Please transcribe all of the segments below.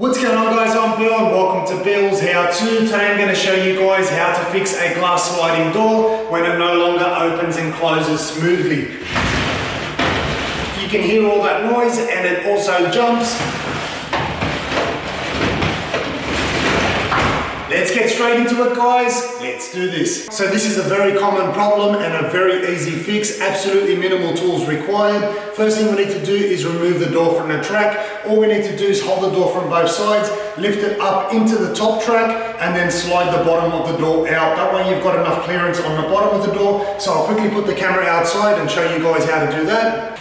What's going on guys, I'm Bill and welcome to Bill's How To. Today I'm going to show you guys how to fix a glass sliding door when it no longer opens and closes smoothly. You can hear all that noise and it also jumps. Let's get straight into it guys, let's do this. So this is a very common problem and a very easy fix, absolutely minimal tools required. First thing we need to do is remove the door from the track. All we need to do is hold the door from both sides, lift it up into the top track and then slide the bottom of the door out. That way you've got enough clearance on the bottom of the door. So I'll quickly put the camera outside and show you guys how to do that.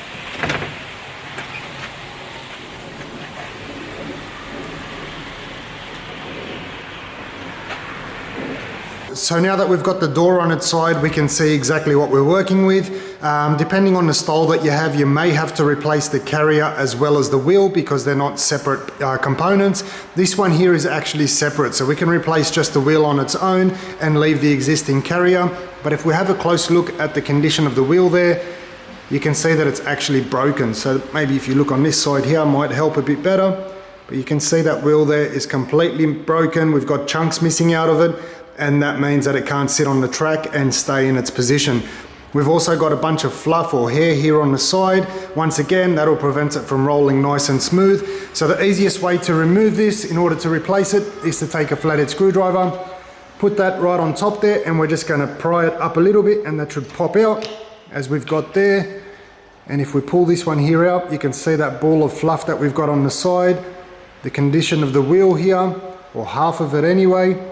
So now that we've got the door on its side, we can see exactly what we're working with. Depending on the style that you have, you may have to replace the carrier as well as the wheel because they're not separate components. This one here is actually separate, so we can replace just the wheel on its own and leave the existing carrier. But if we have a close look at the condition of the wheel there, you can see that it's actually broken. So maybe if you look on this side here, might help a bit better. But you can see that wheel there is completely broken. We've got chunks missing out of it, and that means that it can't sit on the track and stay in its position. We've also got a bunch of fluff or hair here on the side. Once again, that'll prevent it from rolling nice and smooth. So the easiest way to remove this in order to replace it is to take a flathead screwdriver, put that right on top there, and we're just gonna pry it up a little bit and that should pop out as we've got there. And if we pull this one here out, you can see that ball of fluff that we've got on the side, the condition of the wheel here, or half of it anyway.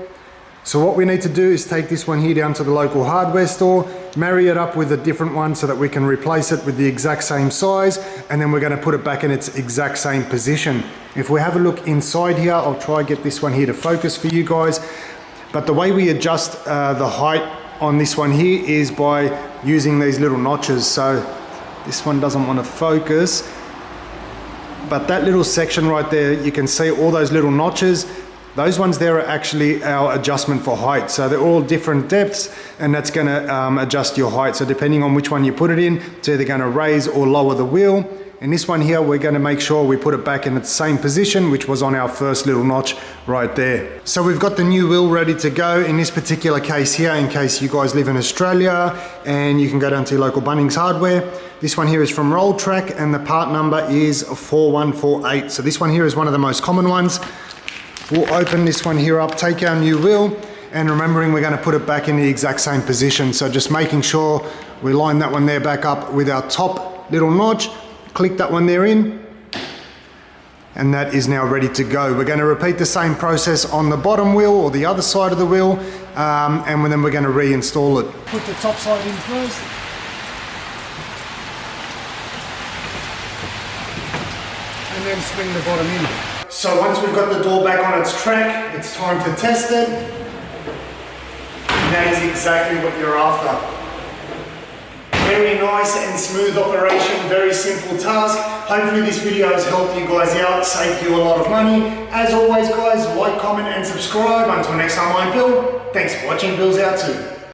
So what we need to do is take this one here down to the local hardware store, marry it up with a different one so that we can replace it with the exact same size, and then we're going to put it back in its exact same position. If we have a look inside here, I'll try and get this one here to focus for you guys. But the way we adjust the height on this one here is by using these little notches. So this one doesn't want to focus, but that little section right there, you can see all those little notches. Those ones there are actually our adjustment for height. So they're all different depths and that's gonna adjust your height. So depending on which one you put it in, it's either gonna raise or lower the wheel. And this one here, we're gonna make sure we put it back in its same position, which was on our first little notch right there. So we've got the new wheel ready to go. In this particular case here, in case you guys live in Australia and you can go down to your local Bunnings hardware. This one here is from Roll Track and the part number is 4148. So this one here is one of the most common ones. We'll open this one here up, take our new wheel, and remembering we're going to put it back in the exact same position. So just making sure we line that one there back up with our top little notch, click that one there in, and that is now ready to go. We're going to repeat the same process on the bottom wheel or the other side of the wheel, and then we're going to reinstall it. Put the top side in first. And then swing the bottom in. So once we've got the door back on its track, it's time to test it. And that is exactly what you're after. Very nice and smooth operation, very simple task. Hopefully this video has helped you guys out, saved you a lot of money. As always guys, like, comment and subscribe. Until next time, I'm Bill. Thanks for watching Bill's How To.